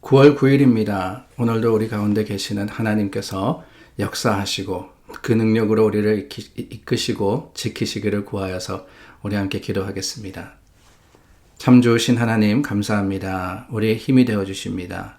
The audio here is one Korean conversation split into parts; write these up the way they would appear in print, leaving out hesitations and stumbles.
9월 9일입니다. 오늘도 우리 가운데 계시는 하나님께서 역사하시고 그 능력으로 우리를 이끄시고 지키시기를 구하여서 우리 함께 기도하겠습니다. 참 좋으신 하나님 감사합니다. 우리의 힘이 되어 주십니다.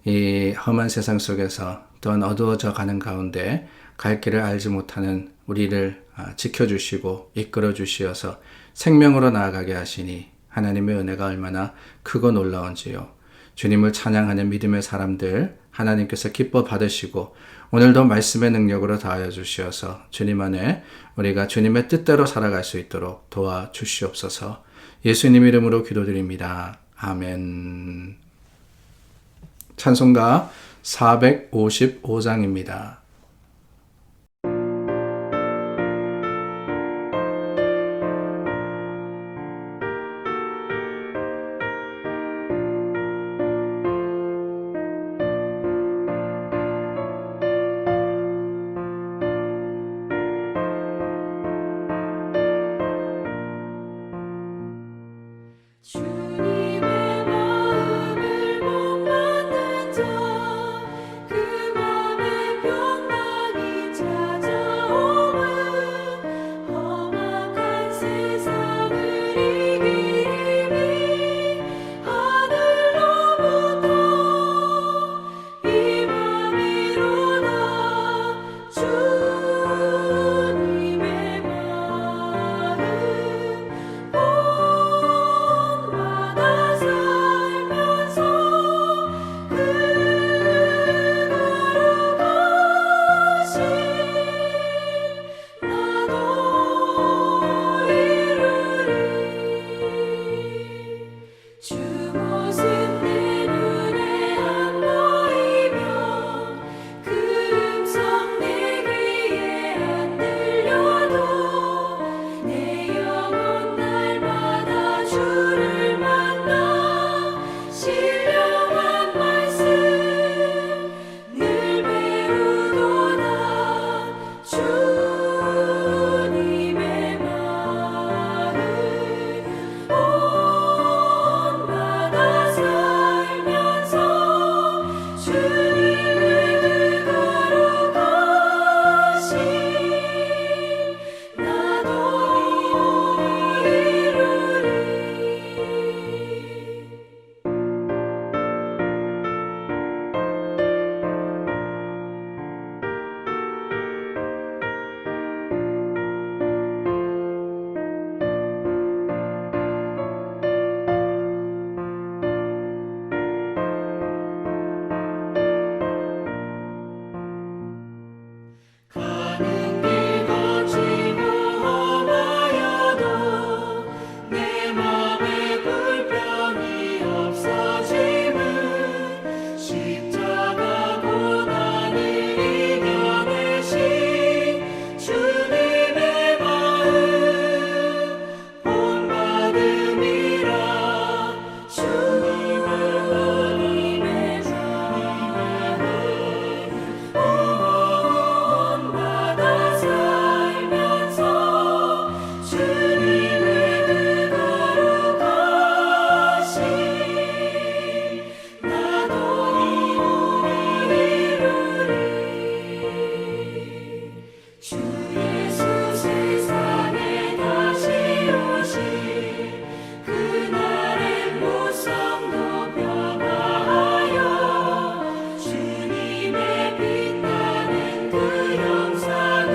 이 험한 세상 속에서 또한 어두워져 가는 가운데 갈 길을 알지 못하는 우리를 지켜주시고 이끌어 주시어서 생명으로 나아가게 하시니 하나님의 은혜가 얼마나 크고 놀라운지요. 주님을 찬양하는 믿음의 사람들 하나님께서 기뻐 받으시고 오늘도 말씀의 능력으로 다하여 주시어서 주님 안에 우리가 주님의 뜻대로 살아갈 수 있도록 도와주시옵소서. 예수님 이름으로 기도드립니다. 아멘. 찬송가 455장입니다. 주님의 마음을 못 받는 자, 그 맘에 평강이 찾아오면 험악한 세상을 이기니 하늘로부터 이 맘이 일어나 주님의 마음 주 모습 내 눈에 안 보이며 그 음성 내 귀에 안 들려도 내 영혼 날마다 주를 만나 신령한 말씀 늘 배우도다 주님의 마음 살면서 주님의 그거로 가신 나도 이루리. 가는 길 거치고 험하여도 내 맘에 불평이 없어짐은 십자가 고난을 이겨내신 주님의 마음 본받음이라 주님의 본받아 살면서 주님의 그거로 가신 나도 이루리. 주 예수 세상에 다시 오실 그날의 무성도 변화하여 주님의 빛나는 그 영상을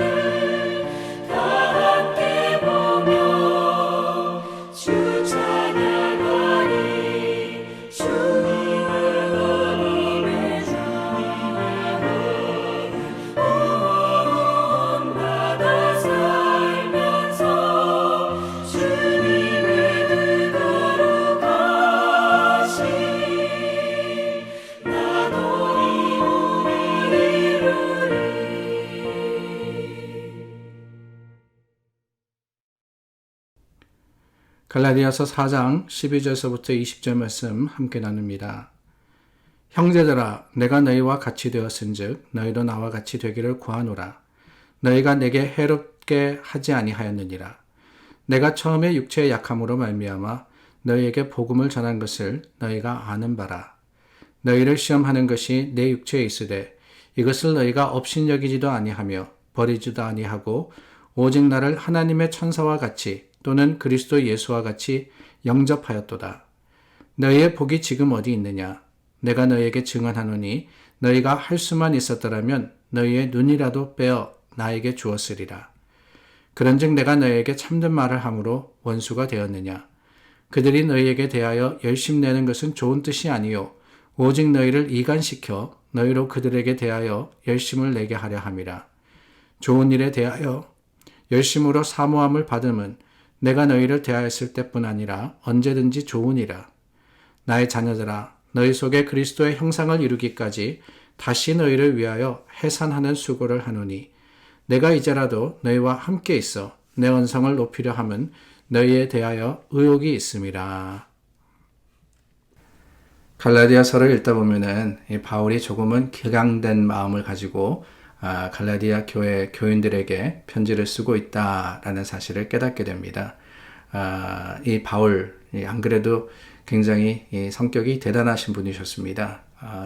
다 함께 보며 주 찬양하리. 주님의 본받아 살면서 주님의 그거로 가신 나도 이루리. 갈라디아서 4장 12절서부터 20절 말씀 함께 나눕니다. 형제들아 내가 너희와 같이 되었은즉 너희도 나와 같이 되기를 구하노라. 너희가 내게 해롭게 하지 아니하였느니라. 내가 처음에 육체의 약함으로 말미암아 너희에게 복음을 전한 것을 너희가 아는 바라. 너희를 시험하는 것이 내 육체에 있으되 이것을 너희가 업신여기지도 아니하며 버리지도 아니하고 오직 나를 하나님의 천사와 같이 또는 그리스도 예수와 같이 영접하였도다. 너희의 복이 지금 어디 있느냐? 내가 너희에게 증언하노니 너희가 할 수만 있었더라면 너희의 눈이라도 빼어 나에게 주었으리라. 그런즉 내가 너희에게 참된 말을 함으로 원수가 되었느냐? 그들이 너희에게 대하여 열심내는 것은 좋은 뜻이 아니요 오직 너희를 이간시켜 너희로 그들에게 대하여 열심을 내게 하려 함이라. 좋은 일에 대하여 열심으로 사모함을 받음은 내가 너희를 대하였을 때뿐 아니라 언제든지 좋으니라. 나의 자녀들아, 너희 속에 그리스도의 형상을 이루기까지 다시 너희를 위하여 해산하는 수고를 하노니 내가 이제라도 너희와 함께 있어 내 언성을 높이려 함은 너희에 대하여 의욕이 있음이라. 갈라디아서를 읽다 보면은 이 바울이 조금은 격앙된 마음을 가지고 갈라디아 교회 교인들에게 편지를 쓰고 있다라는 사실을 깨닫게 됩니다. 이 바울, 안 그래도 굉장히 이 성격이 대단하신 분이셨습니다.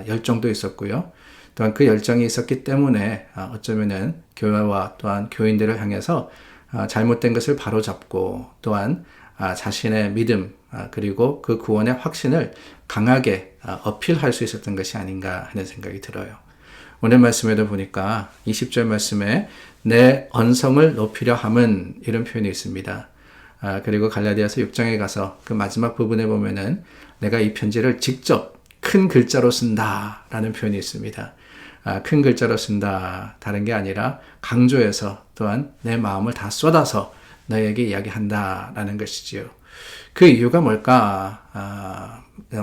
열정도 있었고요. 또한 그 열정이 있었기 때문에 어쩌면은 교회와 또한 교인들을 향해서 잘못된 것을 바로잡고 또한 자신의 믿음 그리고 그 구원의 확신을 강하게 어필할 수 있었던 것이 아닌가 하는 생각이 들어요. 오늘 말씀에도 보니까 20절 말씀에 내 언성을 높이려 함은 이런 표현이 있습니다. 그리고 갈라디아서 6장에 가서 그 마지막 부분에 보면은 내가 이 편지를 직접 큰 글자로 쓴다 라는 표현이 있습니다. 큰 글자로 쓴다. 다른 게 아니라 강조해서 또한 내 마음을 다 쏟아서 너에게 이야기한다 라는 것이지요. 그 이유가 뭘까?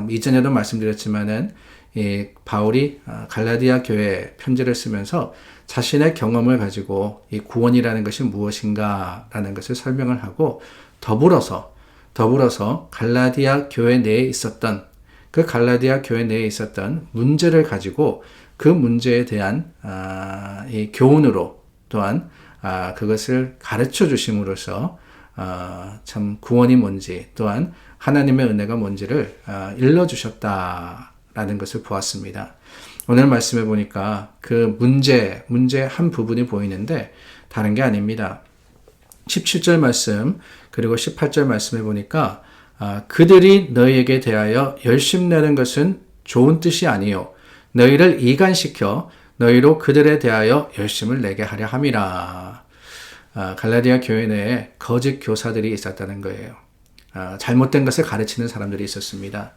이전에도 말씀드렸지만은 이 바울이 갈라디아 교회에 편지를 쓰면서 자신의 경험을 가지고 이 구원이라는 것이 무엇인가 라는 것을 설명을 하고 더불어서 갈라디아 교회 내에 있었던 그 갈라디아 교회 내에 있었던 문제를 가지고 그 문제에 대한 이 교훈으로 또한 그것을 가르쳐 주심으로써 참 구원이 뭔지 또한 하나님의 은혜가 뭔지를 일러주셨다라는 것을 보았습니다. 오늘 말씀해 보니까 그 문제 한 부분이 보이는데 다른 게 아닙니다. 17절 말씀 그리고 18절 말씀해 보니까 그들이 너희에게 대하여 열심내는 것은 좋은 뜻이 아니요 너희를 이간시켜 너희로 그들에 대하여 열심을 내게 하려 함이라. 갈라디아 교회 내에 거짓 교사들이 있었다는 거예요. 잘못된 것을 가르치는 사람들이 있었습니다.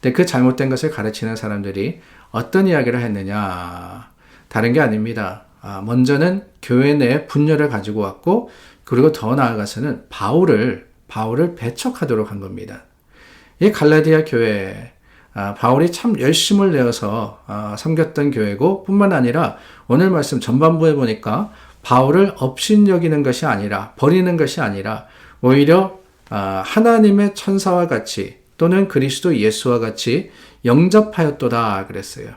근데 그 잘못된 것을 가르치는 사람들이 어떤 이야기를 했느냐? 다른 게 아닙니다. 먼저는 교회 내에 분열을 가지고 왔고 그리고 더 나아가서는 바울을 배척하도록 한 겁니다. 이 갈라디아 교회 바울이 참 열심을 내어서 섬겼던 교회고 뿐만 아니라 오늘 말씀 전반부에 보니까 바울을 업신여기는 것이 아니라 버리는 것이 아니라 오히려 하나님의 천사와 같이 또는 그리스도 예수와 같이 영접하였도다 그랬어요.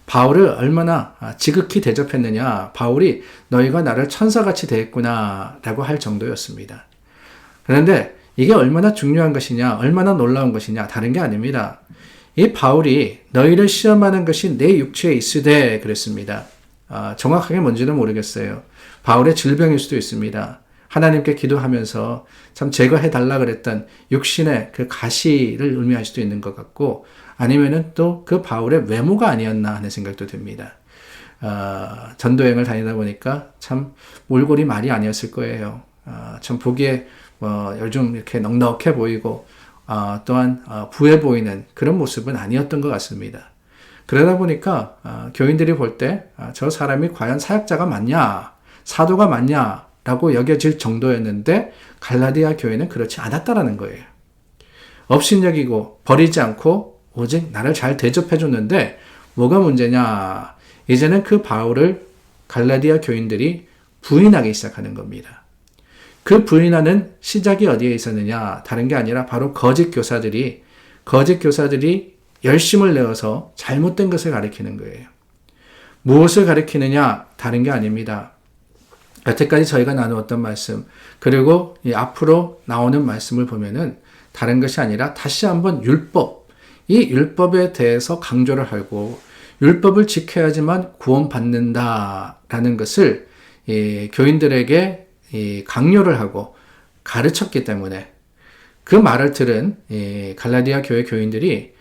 바울을 얼마나 지극히 대접했느냐. 바울이 너희가 나를 천사같이 대했구나 라고 할 정도였습니다. 그런데 이게 얼마나 중요한 것이냐, 얼마나 놀라운 것이냐, 다른 게 아닙니다. 이 바울이 너희를 시험하는 것이 내 육체에 있으되 그랬습니다. 정확하게 뭔지는 모르겠어요. 바울의 질병일 수도 있습니다. 하나님께 기도하면서 참 제거해달라 그랬던 육신의 그 가시를 의미할 수도 있는 것 같고 아니면은 또 그 바울의 외모가 아니었나 하는 생각도 듭니다. 전도여행을 다니다 보니까 참 몰골이 말이 아니었을 거예요. 참 보기에 요즘 이렇게 넉넉해 보이고 또한 부해 보이는 그런 모습은 아니었던 것 같습니다. 그러다 보니까 교인들이 볼 때 저 사람이 과연 사역자가 맞냐, 사도가 맞냐 라고 여겨질 정도였는데 갈라디아 교회는 그렇지 않았다라는 거예요. 업신여기고 버리지 않고 오직 나를 잘 대접해 줬는데 뭐가 문제냐? 이제는 그 바울을 갈라디아 교인들이 부인하기 시작하는 겁니다. 그 부인하는 시작이 어디에 있었느냐? 다른 게 아니라 바로 거짓 교사들이 열심을 내어서 잘못된 것을 가리키는 거예요. 무엇을 가리키느냐? 다른 게 아닙니다. 여태까지 저희가 나누었던 말씀, 그리고 이 앞으로 나오는 말씀을 보면은 다른 것이 아니라 다시 한번 율법, 이 율법에 대해서 강조를 하고 율법을 지켜야지만 구원받는다라는 것을 교인들에게 강요를 하고 가르쳤기 때문에 그 말을 들은 갈라디아 교회 교인들이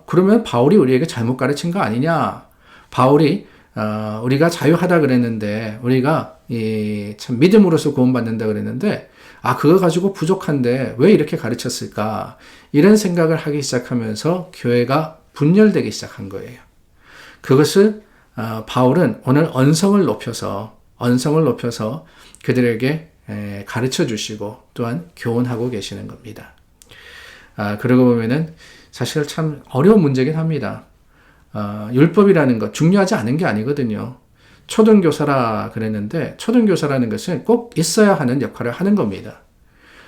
그러면 바울이 우리에게 잘못 가르친 거 아니냐? 바울이 우리가 자유하다 그랬는데 우리가 참 믿음으로써 구원받는다 그랬는데 그거 가지고 부족한데 왜 이렇게 가르쳤을까? 이런 생각을 하기 시작하면서 교회가 분열되기 시작한 거예요. 그것을 바울은 오늘 언성을 높여서 그들에게 가르쳐 주시고 또한 교훈하고 계시는 겁니다. 그러고 보면은 사실 참 어려운 문제긴 합니다. 율법이라는 것 중요하지 않은 게 아니거든요. 초등교사라 그랬는데 초등교사라는 것은 꼭 있어야 하는 역할을 하는 겁니다.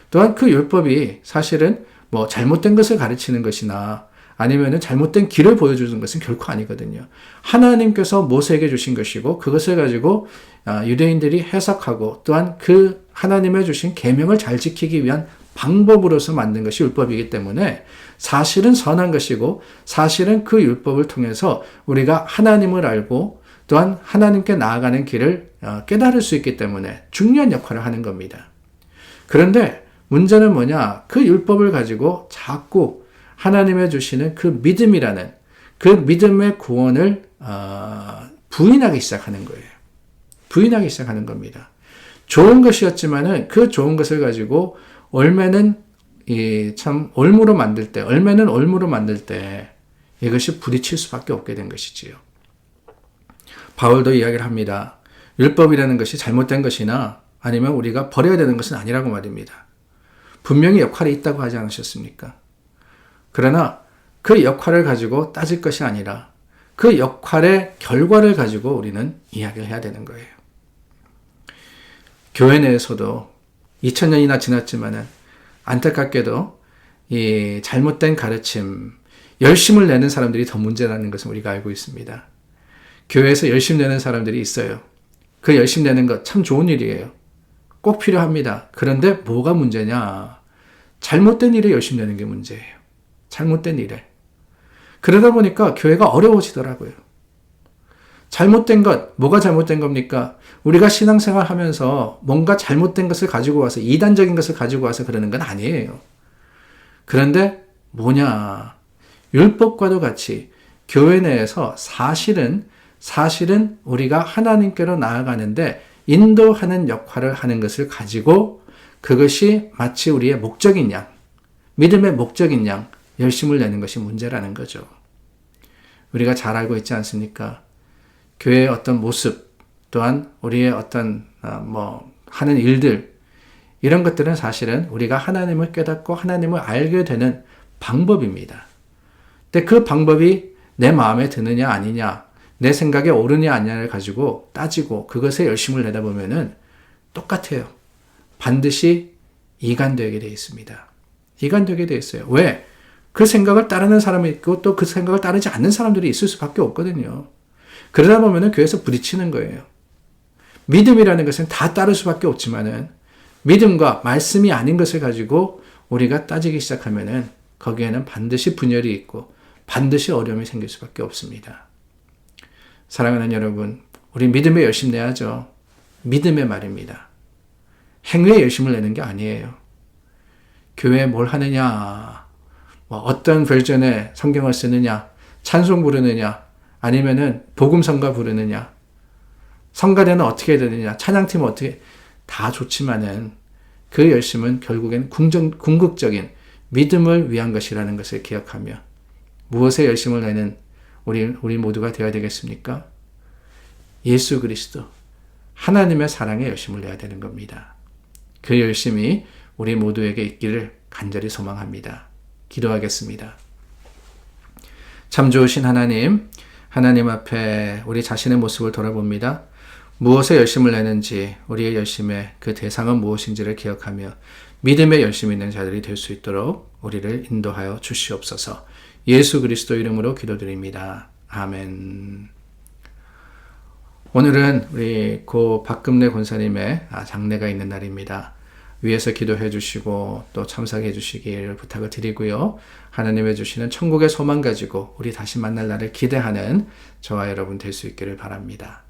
또한 그 율법이 사실은 뭐 잘못된 것을 가르치는 것이나 아니면은 잘못된 길을 보여주는 것은 결코 아니거든요. 하나님께서 모세에게 주신 것이고 그것을 가지고 유대인들이 해석하고 또한 그 하나님의 주신 계명을 잘 지키기 위한 방법으로서 만든 것이 율법이기 때문에 사실은 선한 것이고 사실은 그 율법을 통해서 우리가 하나님을 알고 또한 하나님께 나아가는 길을 깨달을 수 있기 때문에 중요한 역할을 하는 겁니다. 그런데 문제는 뭐냐? 그 율법을 가지고 자꾸 하나님의 주시는 그 믿음이라는 그 믿음의 구원을 부인하기 시작하는 거예요. 부인하기 시작하는 겁니다. 좋은 것이었지만은 그 좋은 것을 가지고 올매는 참 올무로 만들 때, 올매는 올무로 만들 때 이것이 부딪힐 수밖에 없게 된 것이지요. 바울도 이야기를 합니다. 율법이라는 것이 잘못된 것이나 아니면 우리가 버려야 되는 것은 아니라고 말입니다. 분명히 역할이 있다고 하지 않으셨습니까? 그러나 그 역할을 가지고 따질 것이 아니라 그 역할의 결과를 가지고 우리는 이야기를 해야 되는 거예요. 교회 내에서도 2000년이나 지났지만은 안타깝게도 이 잘못된 가르침, 열심을 내는 사람들이 더 문제라는 것을 우리가 알고 있습니다. 교회에서 열심 내는 사람들이 있어요. 그 열심 내는 것 참 좋은 일이에요. 꼭 필요합니다. 그런데 뭐가 문제냐? 잘못된 일에 열심 내는 게 문제예요. 잘못된 일에. 그러다 보니까 교회가 어려워지더라고요. 잘못된 것, 뭐가 잘못된 겁니까? 우리가 신앙생활 하면서 뭔가 잘못된 것을 가지고 와서, 이단적인 것을 가지고 와서 그러는 건 아니에요. 그런데 뭐냐? 율법과도 같이 교회 내에서 사실은 우리가 하나님께로 나아가는데 인도하는 역할을 하는 것을 가지고 그것이 마치 우리의 목적인 양, 믿음의 목적인 양, 열심을 내는 것이 문제라는 거죠. 우리가 잘 알고 있지 않습니까? 교회의 어떤 모습, 또한 우리의 어떤 하는 일들, 이런 것들은 사실은 우리가 하나님을 깨닫고 하나님을 알게 되는 방법입니다. 근데 그 방법이 내 마음에 드느냐 아니냐, 내 생각에 옳으냐 아니냐를 가지고 따지고 그것에 열심을 내다 보면은 똑같아요. 반드시 이간되게 되어 있습니다. 이간되게 되어 있어요. 왜? 그 생각을 따르는 사람이 있고 또 그 생각을 따르지 않는 사람들이 있을 수밖에 없거든요. 그러다 보면은 교회에서 부딪히는 거예요. 믿음이라는 것은 다 따를 수밖에 없지만은 믿음과 말씀이 아닌 것을 가지고 우리가 따지기 시작하면은 거기에는 반드시 분열이 있고 반드시 어려움이 생길 수밖에 없습니다. 사랑하는 여러분, 우리 믿음에 열심 내야죠. 믿음의 말입니다. 행위에 열심을 내는 게 아니에요. 교회에 뭘 하느냐, 어떤 버전의 성경을 쓰느냐, 찬송 부르느냐, 아니면은 복음성가 부르느냐, 성가대는 어떻게 되느냐, 찬양팀은 어떻게, 다 좋지만은 그 열심은 결국엔 궁극적인 믿음을 위한 것이라는 것을 기억하며 무엇에 열심을 내는 우리 모두가 되어야 되겠습니까? 예수 그리스도, 하나님의 사랑에 열심을 내야 되는 겁니다. 그 열심이 우리 모두에게 있기를 간절히 소망합니다. 기도하겠습니다. 참 좋으신 하나님 앞에 우리 자신의 모습을 돌아봅니다. 무엇에 열심을 내는지, 우리의 열심의 그 대상은 무엇인지를 기억하며 믿음의 열심이 있는 자들이 될 수 있도록 우리를 인도하여 주시옵소서. 예수 그리스도 이름으로 기도드립니다. 아멘. 오늘은 우리 고 박금래 권사님의 장례가 있는 날입니다. 위해서 기도해 주시고 또 참석해 주시기를 부탁을 드리고요. 하나님의 주시는 천국의 소망 가지고 우리 다시 만날 날을 기대하는 저와 여러분 될 수 있기를 바랍니다.